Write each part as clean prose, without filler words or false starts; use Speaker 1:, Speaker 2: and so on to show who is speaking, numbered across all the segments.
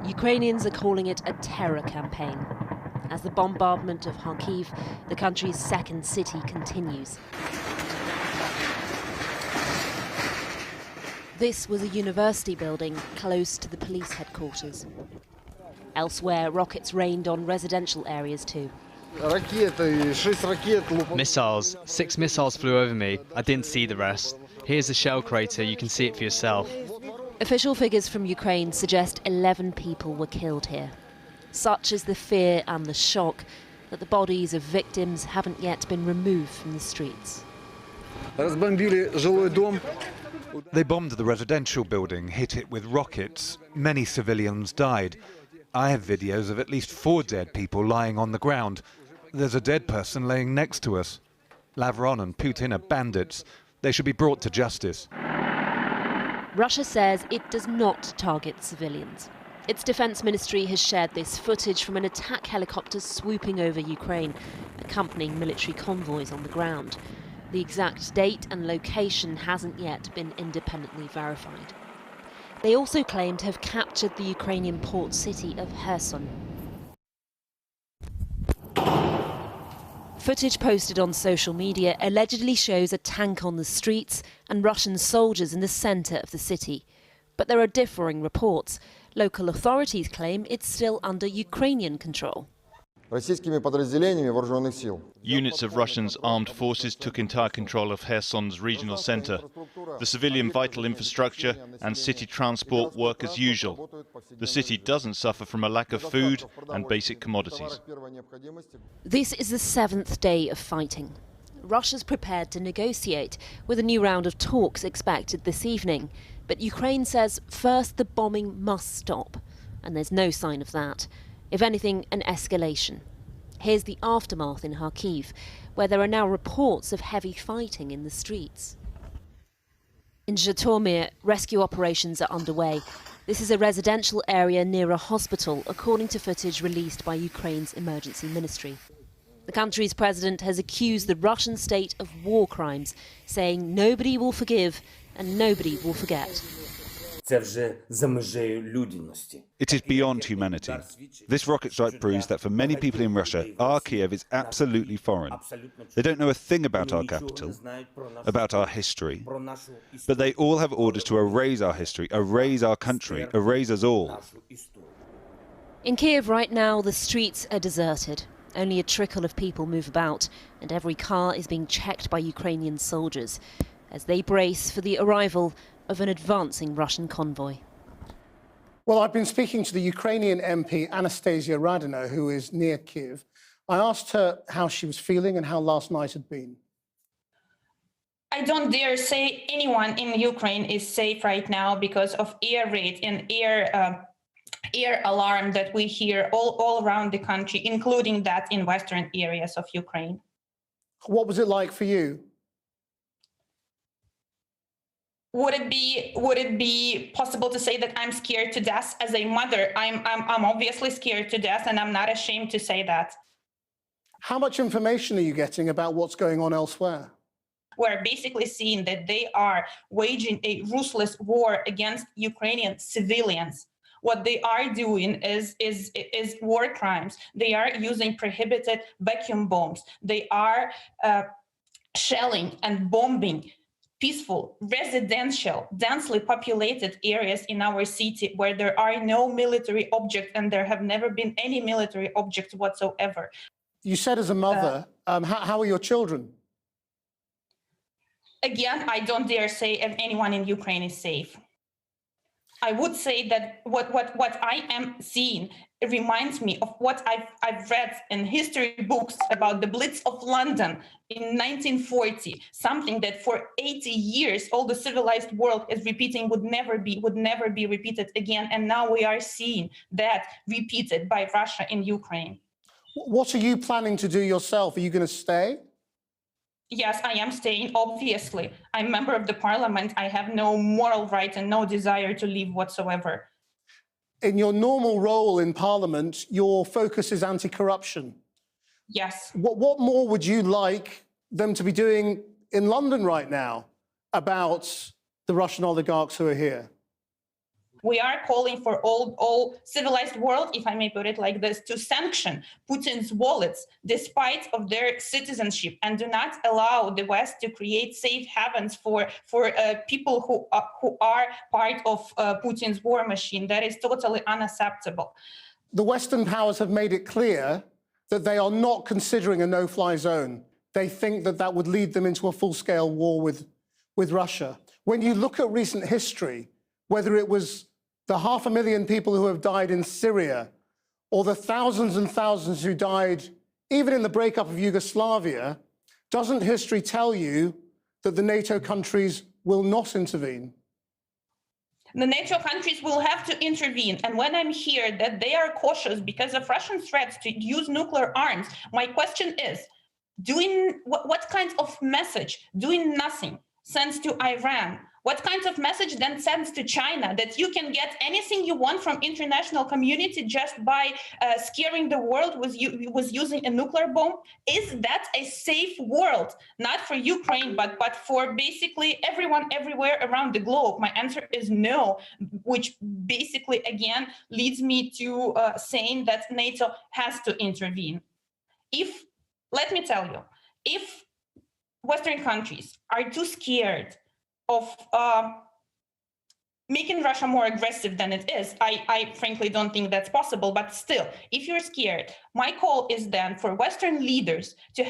Speaker 1: Ukrainians are calling it a terror campaign. As the bombardment of Kharkiv, the country's second city, continues. This was a university building close to the police headquarters. Elsewhere, rockets rained on residential areas too.
Speaker 2: Missiles. 6 missiles flew over me. I didn't see the rest. Here's a shell crater, you can see it for yourself.
Speaker 1: Official figures from Ukraine suggest 11 people were killed here. Such is the fear and the shock that the bodies of victims haven't yet been removed from the streets.
Speaker 3: They bombed the residential building, hit it with rockets. Many civilians died. I have videos of at least 4 dead people lying on the ground. There's a dead person laying next to us. Lavrov and Putin are bandits. They should be brought to justice.
Speaker 1: Russia says it does not target civilians. Its defense ministry has shared this footage from an attack helicopter swooping over Ukraine, accompanying military convoys on the ground. The exact date and location hasn't yet been independently verified. They also claim to have captured the Ukrainian port city of Kherson. Footage posted on social media allegedly shows a tank on the streets and Russian soldiers in the centre of the city. But there are differing reports. Local authorities claim it's still under Ukrainian control.
Speaker 4: Units of Russians armed forces took entire control of Kherson's regional centre. The civilian vital infrastructure and city transport work as usual. The city doesn't suffer from a lack of food and basic commodities.
Speaker 1: This is the 7th day of fighting. Russia's prepared to negotiate, with a new round of talks expected this evening. But Ukraine says first the bombing must stop, and there's no sign of that. If anything, an escalation. Here's the aftermath in Kharkiv, where there are now reports of heavy fighting in the streets. In Zhytomyr, rescue operations are underway. This is a residential area near a hospital, according to footage released by Ukraine's emergency ministry. The country's president has accused the Russian state of war crimes, saying nobody will forgive and nobody will forget.
Speaker 5: It is beyond humanity. This rocket strike proves that for many people in Russia, our Kiev is absolutely foreign. They don't know a thing about our capital, about our history, but they all have orders to erase our history, erase our country, erase us all.
Speaker 1: In Kiev right now, the streets are deserted. Only a trickle of people move about, and every car is being checked by Ukrainian soldiers as they brace for the arrival of an advancing Russian convoy.
Speaker 6: Well, I've been speaking to the Ukrainian MP Anastasia Radina, who is near Kiev. I asked her how she was feeling and how last night had been.
Speaker 7: I don't dare say anyone in Ukraine is safe right now because of air raid and air alarm that we hear all around the country, including that in western areas of Ukraine.
Speaker 6: What was it like for you?
Speaker 7: Would it be possible to say that I'm scared to death as a mother? I'm obviously scared to death, and I'm not ashamed to say that.
Speaker 6: How much information are you getting about what's going on elsewhere?
Speaker 7: We're basically seeing that they are waging a ruthless war against Ukrainian civilians. What they are doing is war crimes. They are using prohibited vacuum bombs. They are shelling and bombing peaceful, residential, densely populated areas in our city where there are no military objects and there have never been any military objects whatsoever.
Speaker 6: You said as a mother, how are your children?
Speaker 7: Again, I don't dare say if anyone in Ukraine is safe. I would say that what I am seeing, it reminds me of what I've read in history books about the Blitz of London in 1940, something that for 80 years all the civilized world is repeating would never be repeated again. And now we are seeing that repeated by Russia in Ukraine.
Speaker 6: What are you planning to do yourself? Are you going to stay?
Speaker 7: Yes, I am staying, obviously. I'm a member of the parliament. I have no moral right and no desire to leave whatsoever.
Speaker 6: In your normal role in parliament, your focus is anti-corruption.
Speaker 7: Yes.
Speaker 6: What more would you like them to be doing in London right now about the Russian oligarchs who are here?
Speaker 7: We are calling for all civilized world, if I may put it like this, to sanction Putin's wallets despite of their citizenship, and do not allow the West to create safe havens for people who are part of Putin's war machine. That is totally unacceptable.
Speaker 6: The Western powers have made it clear that they are not considering a no-fly zone. They think that that would lead them into a full-scale war with Russia. When you look at recent history, whether it was the 500,000 people who have died in Syria, or the thousands and thousands who died even in the breakup of Yugoslavia, doesn't history tell you that the NATO countries will not intervene?
Speaker 7: The NATO countries will have to intervene. And when I'm here that they are cautious because of Russian threats to use nuclear arms, my question is, what kinds of message doing nothing sends to Iran? What kinds of message then sends to China that you can get anything you want from international community just by scaring the world with using a nuclear bomb? Is that a safe world? Not for Ukraine, but for basically everyone everywhere around the globe? My answer is no, which basically, again, leads me to saying that NATO has to intervene. Let me tell you, if Western countries are too scared of making Russia more aggressive than it is, I frankly don't think that's possible. But still, if you're scared, my call is then for Western leaders to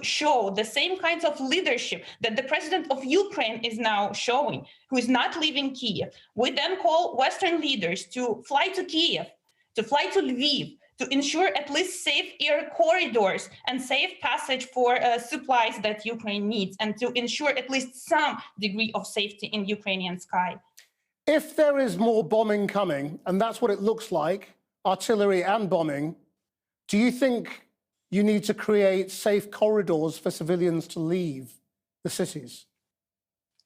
Speaker 7: show the same kinds of leadership that the president of Ukraine is now showing, who is not leaving Kiev. We then call Western leaders to fly to Kiev, to fly to Lviv, to ensure at least safe air corridors and safe passage for supplies that Ukraine needs, and to ensure at least some degree of safety in Ukrainian sky.
Speaker 6: If there is more bombing coming, and that's what it looks like, artillery and bombing, do you think you need to create safe corridors for civilians to leave the cities?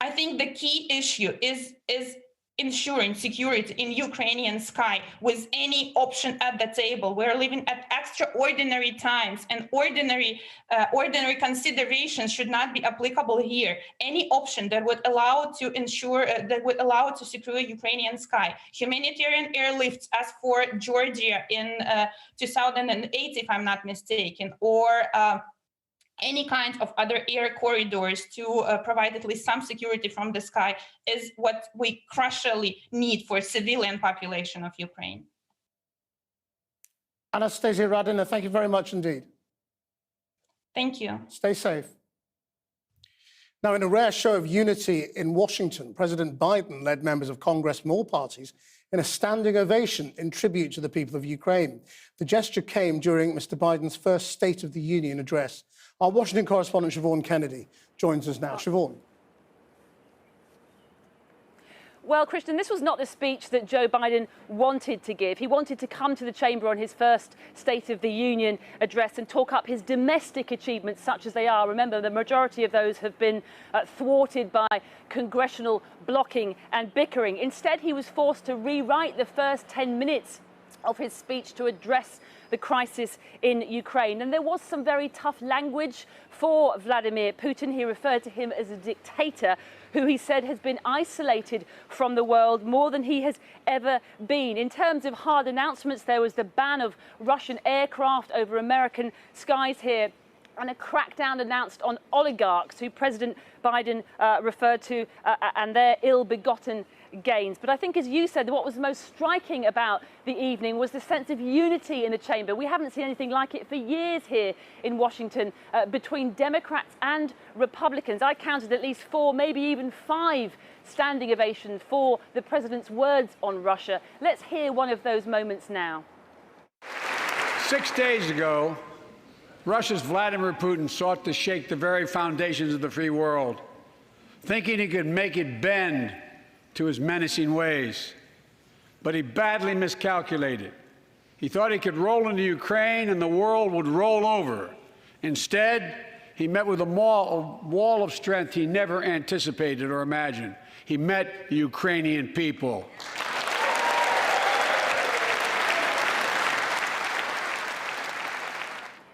Speaker 7: I think the key issue is ensuring security in Ukrainian sky with any option at the table. We're living at extraordinary times, and ordinary considerations should not be applicable here. Any option that would allow to secure Ukrainian sky, humanitarian airlifts as for Georgia in 2008, if I'm not mistaken, or any kind of other air corridors to provide at least some security from the sky is what we crucially need for civilian population of Ukraine.
Speaker 6: Anastasia Radina, thank you very much indeed.
Speaker 7: Thank you.
Speaker 6: Stay safe. Now, in a rare show of unity in Washington, President Biden led members of Congress from all parties in a standing ovation in tribute to the people of Ukraine. The gesture came during Mr. Biden's first State of the Union address. Our Washington correspondent, Siobhan Kennedy, joins us now. Siobhan.
Speaker 8: Well, Christian, this was not the speech that Joe Biden wanted to give. He wanted to come to the chamber on his first State of the Union address and talk up his domestic achievements, such as they are. Remember, the majority of those have been thwarted by congressional blocking and bickering. Instead, he was forced to rewrite the first 10 minutes of his speech to address the crisis in Ukraine. And there was some very tough language for Vladimir Putin. He referred to him as a dictator who he said has been isolated from the world more than he has ever been. In terms of hard announcements, there was the ban of Russian aircraft over American skies here, and a crackdown announced on oligarchs who President Biden referred to and their ill-begotten gains. But I think, as you said, what was most striking about the evening was the sense of unity in the chamber. We haven't seen anything like it for years here in Washington between Democrats and Republicans. I counted at least 4, maybe even 5 standing ovations for the president's words on Russia. Let's hear one of those moments now.
Speaker 9: 6 days ago, Russia's Vladimir Putin sought to shake the very foundations of the free world, thinking he could make it bend to his menacing ways. But he badly miscalculated. He thought he could roll into Ukraine and the world would roll over. Instead, he met with a wall of strength he never anticipated or imagined. He met the Ukrainian people.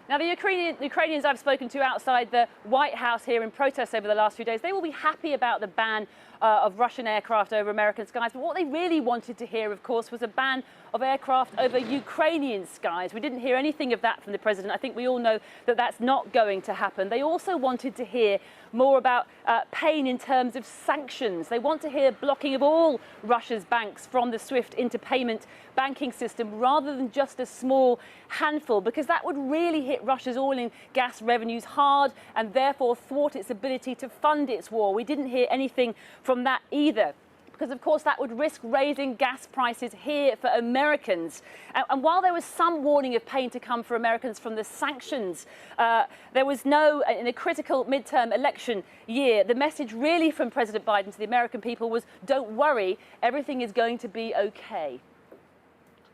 Speaker 8: Now, the Ukrainians I've spoken to outside the White House here in protest over the last few days, they will be happy about the ban of Russian aircraft over American skies. But what they really wanted to hear, of course, was a ban of aircraft over Ukrainian skies. We didn't hear anything of that from the president. I think we all know that that's not going to happen. They also wanted to hear more about pain in terms of sanctions. They want to hear blocking of all Russia's banks from the SWIFT interpayment banking system rather than just a small handful, because that would really hit Russia's oil and gas revenues hard and therefore thwart its ability to fund its war. We didn't hear anything from that either, because of course that would risk raising gas prices here for Americans. And while there was some warning of pain to come for Americans from the sanctions, there was no, in a critical midterm election year, the message really from President Biden to the American people was, don't worry, everything is going to be okay.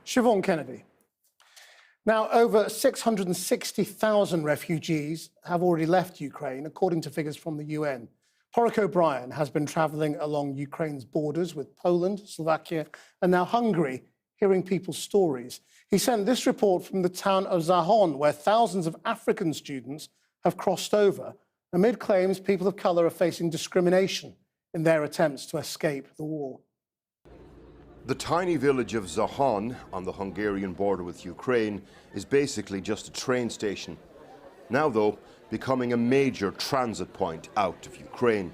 Speaker 6: Siobhan Kennedy. Now, over 660,000 refugees have already left Ukraine, according to figures from the UN. Porrick O'Brien has been travelling along Ukraine's borders with Poland, Slovakia, and now Hungary, hearing people's stories. He sent this report from the town of Zahon, where thousands of African students have crossed over, amid claims people of colour are facing discrimination in their attempts to escape the war.
Speaker 10: The tiny village of Zahon on the Hungarian border with Ukraine is basically just a train station. Now, though, becoming a major transit point out of Ukraine.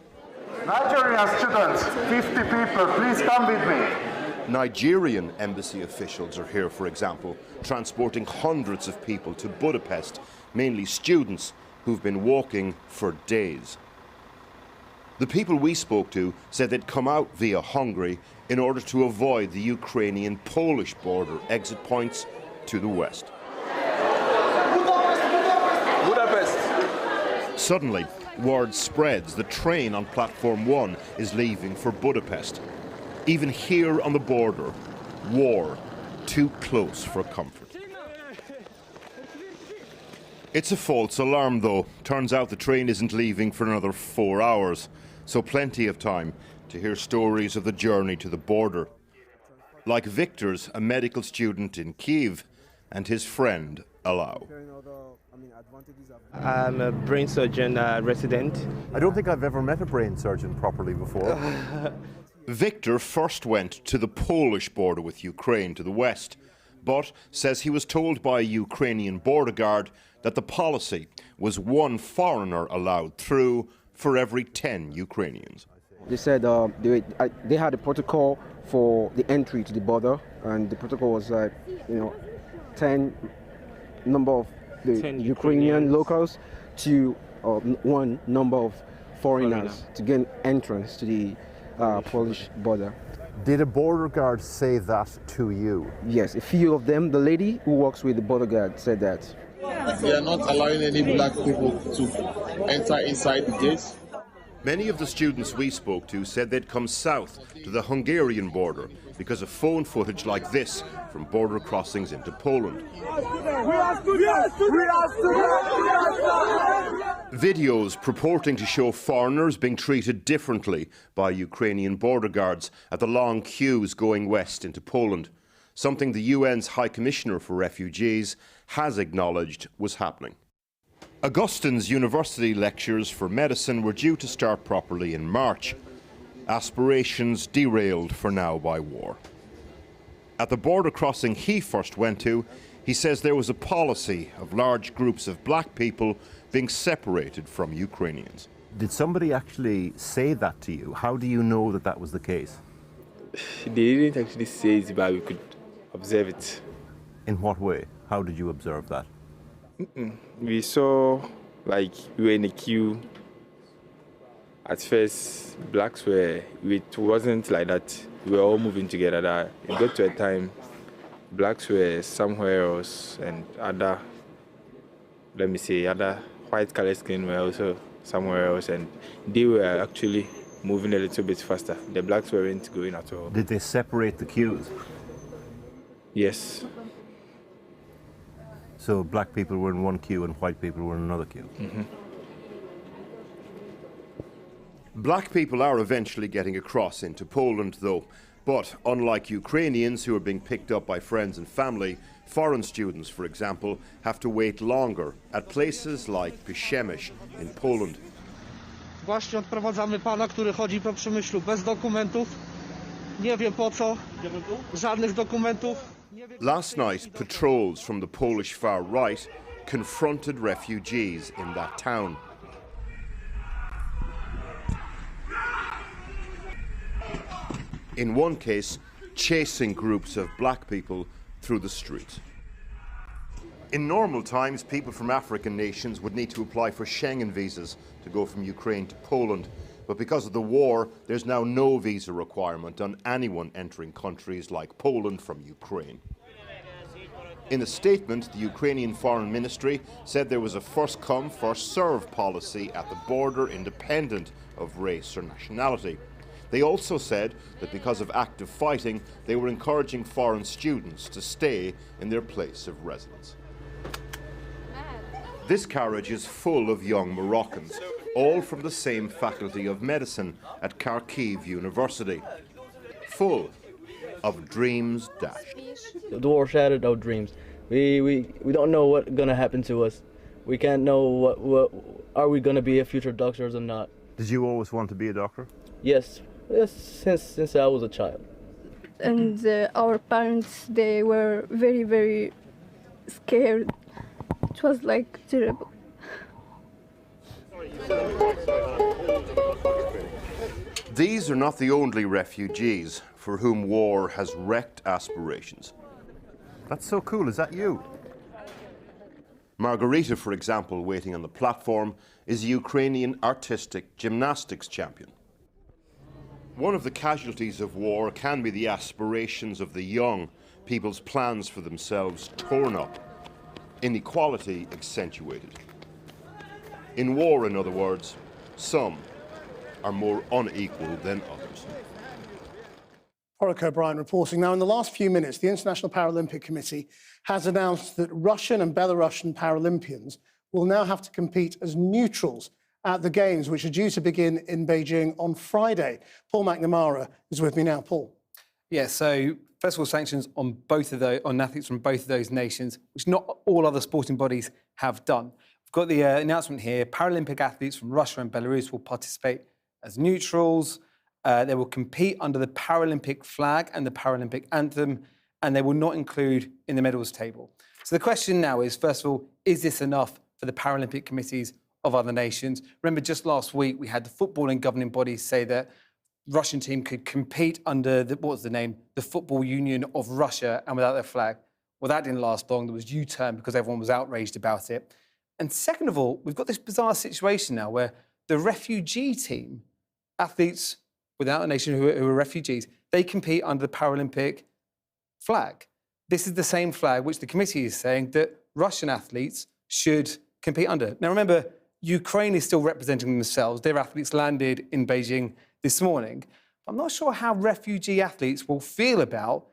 Speaker 11: Nigerian students, 50 people, please come with me.
Speaker 10: Nigerian embassy officials are here, for example, transporting hundreds of people to Budapest, mainly students who've been walking for days. The people we spoke to said they'd come out via Hungary in order to avoid the Ukrainian-Polish border exit points to the west.
Speaker 11: Budapest.
Speaker 10: Suddenly, word spreads the train on Platform 1 is leaving for Budapest. Even here on the border, war, too close for comfort. It's a false alarm, though. Turns out the train isn't leaving for another 4 hours, so plenty of time to hear stories of the journey to the border. Like Victor's, a medical student in Kyiv, and his friend, Allow.
Speaker 12: I'm a brain surgeon resident.
Speaker 13: I don't think I've ever met a brain surgeon properly before.
Speaker 10: Victor first went to the Polish border with Ukraine to the west, but says he was told by a Ukrainian border guard that the policy was one foreigner allowed through for every 10 Ukrainians.
Speaker 12: They said they had a protocol for the entry to the border, and the protocol was 10 number of the 10 Ukrainian locals to one number of foreigners to gain entrance to the Polish border.
Speaker 13: Did a border guard say that to you?
Speaker 12: Yes, a few of them. The lady who works with the border guard said that.
Speaker 14: They are not allowing any black people to enter inside the gates.
Speaker 10: Many of the students we spoke to said they'd come south to the Hungarian border because of phone footage like this from border crossings into Poland. Videos purporting to show foreigners being treated differently by Ukrainian border guards at the long queues going west into Poland, something the UN's High Commissioner for Refugees has acknowledged was happening. Augustine's university lectures for medicine were due to start properly in March. Aspirations derailed for now by war. At the border crossing he first went to, he says there was a policy of large groups of black people being separated from Ukrainians.
Speaker 13: Did somebody actually say that to you? How do you know that that was the case?
Speaker 12: They didn't actually say it, but we could observe it.
Speaker 13: In what way? How did you observe that?
Speaker 12: We saw, like, we were in a queue. At first, blacks were, it wasn't like that. We were all moving together. It got to a time, blacks were somewhere else, and other white color skin were also somewhere else, and they were actually moving a little bit faster. The blacks weren't going at all.
Speaker 13: Did they separate the queues?
Speaker 12: Yes.
Speaker 13: So black people were in one queue and white people were in another queue?
Speaker 12: Mm-hmm.
Speaker 10: Black people are eventually getting across into Poland, though. But unlike Ukrainians who are being picked up by friends and family, foreign students, for example, have to wait longer at places like Przemyśl in Poland.
Speaker 15: Właśnie odprowadzamy pana, który chodzi po Przemyślu bez dokumentów. Nie wiem po co. Żadnych dokumentów.
Speaker 10: Last night, patrols from the Polish far right confronted refugees in that town. In one case, chasing groups of black people through the streets. In normal times, people from African nations would need to apply for Schengen visas to go from Ukraine to Poland. But because of the war, there's now no visa requirement on anyone entering countries like Poland from Ukraine. In a statement, the Ukrainian Foreign Ministry said there was a first-come, first-served policy at the border independent of race or nationality. They also said that because of active fighting, they were encouraging foreign students to stay in their place of residence. This carriage is full of young Moroccans, all from the same Faculty of Medicine at Kharkiv University. Full of dreams dashed.
Speaker 16: The war shattered our dreams. We don't know what's gonna happen to us. We can't know what are we gonna be a future doctors or not.
Speaker 13: Did you always want to be a doctor?
Speaker 16: Yes, since I was a child.
Speaker 17: And our parents, they were very, very scared. It was like terrible.
Speaker 10: These are not the only refugees for whom war has wrecked aspirations.
Speaker 13: That's so cool. Is that you?
Speaker 10: Margarita, for example, waiting on the platform, is a Ukrainian artistic gymnastics champion. One of the casualties of war can be the aspirations of the young, people's plans for themselves torn up, inequality accentuated. In war, in other words, some are more unequal than others.
Speaker 6: Warwick O'Brien reporting. Now, in the last few minutes, the International Paralympic Committee has announced that Russian and Belarusian Paralympians will now have to compete as neutrals at the Games, which are due to begin in Beijing on Friday. Paul McNamara is with me now. Paul.
Speaker 18: Yeah, so first of all, sanctions on on athletes from both of those nations, which not all other sporting bodies have done. We've got the announcement here. Paralympic athletes from Russia and Belarus will participate as neutrals. They will compete under the Paralympic flag and the Paralympic anthem, and they will not include in the medals table. So the question now is, first of all, is this enough for the Paralympic committees of other nations? Remember, just last week, we had the footballing governing bodies say that Russian team could compete under, what was the name? The Football Union of Russia, and without their flag. Well, that didn't last long. There was U-turn because everyone was outraged about it. And second of all, we've got this bizarre situation now where the refugee team, athletes without a nation who are refugees, they compete under the Paralympic flag. This is the same flag which the committee is saying that Russian athletes should compete under. Now, remember, Ukraine is still representing themselves. Their athletes landed in Beijing this morning. I'm not sure how refugee athletes will feel about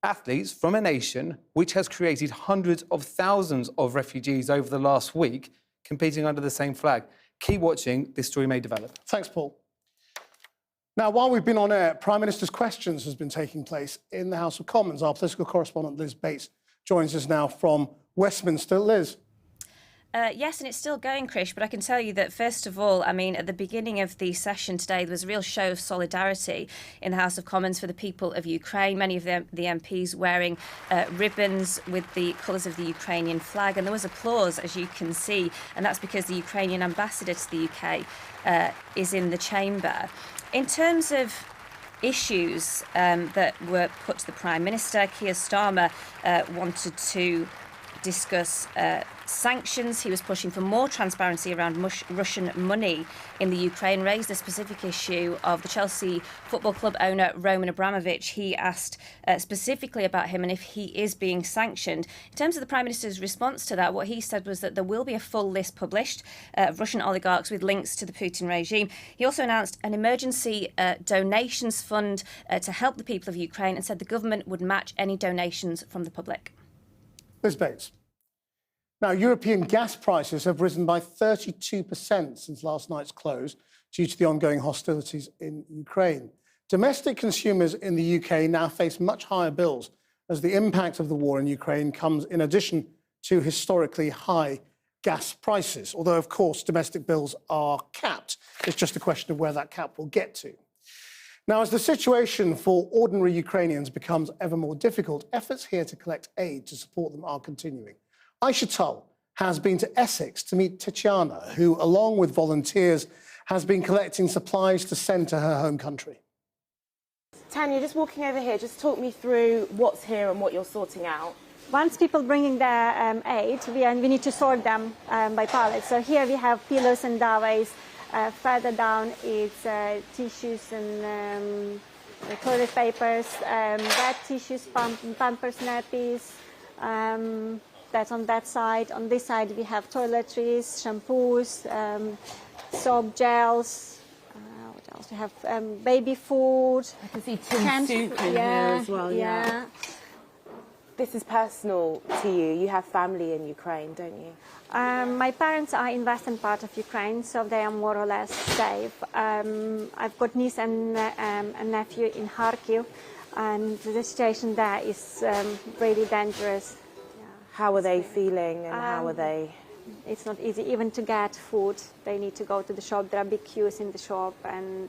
Speaker 18: athletes from a nation which has created hundreds of thousands of refugees over the last week competing under the same flag. Keep watching. This story may develop.
Speaker 6: Thanks, Paul. Now, while we've been on air, Prime Minister's Questions has been taking place in the House of Commons. Our political correspondent, Liz Bates, joins us now from Westminster. Liz.
Speaker 19: Yes, and it's still going, Krish, but I can tell you that, first of all, I mean, at the beginning of the session today, there was a real show of solidarity in the House of Commons for the people of Ukraine, many of the MPs wearing ribbons with the colours of the Ukrainian flag, and there was applause, as you can see, and that's because the Ukrainian ambassador to the UK is in the chamber. In terms of issues that were put to the Prime Minister, Keir Starmer wanted to discuss sanctions. He was pushing for more transparency around Russian money in the Ukraine, raised the specific issue of the Chelsea Football Club owner Roman Abramovich. He asked specifically about him and if he is being sanctioned. In terms of the Prime Minister's response to that, what he said was that there will be a full list published of Russian oligarchs with links to the Putin regime. He also announced an emergency donations fund to help the people of Ukraine and said the government would match any donations from the public.
Speaker 6: Liz Bates. Now, European gas prices have risen by 32% since last night's close due to the ongoing hostilities in Ukraine. Domestic consumers in the UK now face much higher bills as the impact of the war in Ukraine comes in addition to historically high gas prices, although, of course, domestic bills are capped. It's just a question of where that cap will get to. Now, as the situation for ordinary Ukrainians becomes ever more difficult, efforts here to collect aid to support them are continuing. Aisha Tull has been to Essex to meet Tatiana, who, along with volunteers, has been collecting supplies to send to her home country.
Speaker 20: Tanya, just walking over here, just talk me through what's here and what you're sorting out.
Speaker 21: Once people bringing their aid, we need to sort them by pallets. So here we have pillows and duvets. Further down is tissues and toilet papers, wet tissues, pampers, nappies. That's on that side. On this side we have toiletries, shampoos, soap gels. What else? We have baby food.
Speaker 20: I can see tin soup in here as well. Yeah. This is personal to you. You have family in Ukraine, don't you?
Speaker 21: My parents are in western part of Ukraine, so they are more or less safe. I've got niece and a nephew in Kharkiv, and the situation there is really dangerous. Yeah.
Speaker 20: How are they feeling, and how are they?
Speaker 21: It's not easy even to get food. They need to go to the shop. There are big queues in the shop and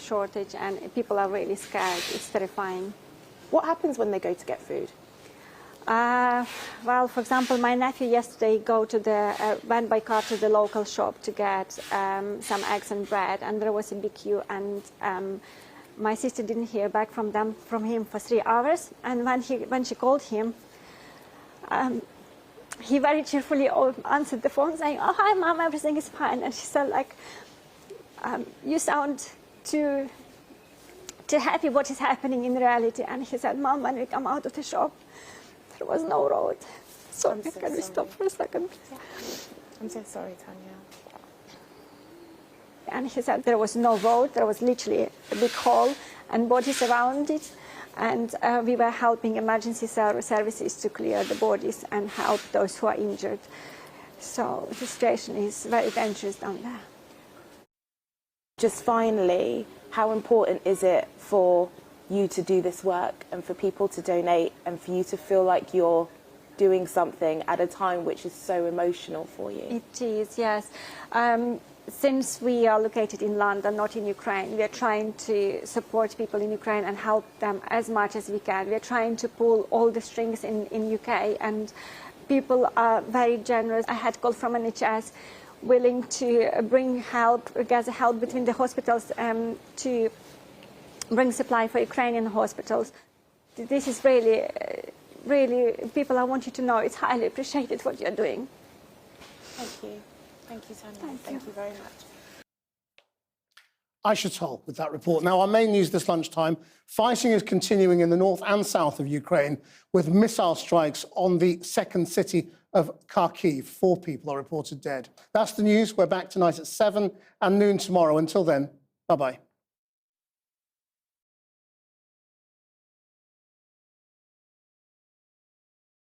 Speaker 21: shortage, and people are really scared. It's terrifying.
Speaker 20: What happens when they go to get food?
Speaker 21: Well, for example, my nephew yesterday went by car to the local shop to get some eggs and bread, and there was a big queue, and my sister didn't hear back from him for 3 hours. And when she called him, he very cheerfully answered the phone, saying, "Oh, hi, Mom, everything is fine." And she said, like, "You sound too happy what is happening in reality." And he said, "Mom, when we come out of the shop, there was no road." So can we stop for a second, please?
Speaker 20: I'm so sorry, Tanya.
Speaker 21: And he said there was no road. There was literally a big hole and bodies around it. And we were helping emergency services to clear the bodies and help those who are injured. So the situation is very dangerous down there.
Speaker 20: Just finally, how important is it for you to do this work and for people to donate and for you to feel like you're doing something at a time which is so emotional for you?
Speaker 21: It is, yes. Since we are located in London, not in Ukraine, we are trying to support people in Ukraine and help them as much as we can. We are trying to pull all the strings in UK, and people are very generous. I had call from NHS willing to bring help, gather help between the hospitals to bring supply for Ukrainian hospitals. This is really, people, I want you to know it's highly appreciated what you're doing.
Speaker 20: Thank you. Thank you, Tanya. Thank you very much.
Speaker 6: Aisha Tull with that report. Now, our main news this lunchtime, fighting is continuing in the north and south of Ukraine with missile strikes on the second city of Kharkiv. 4 people are reported dead. That's the news. We're back tonight at 7 and noon tomorrow. Until then, bye-bye.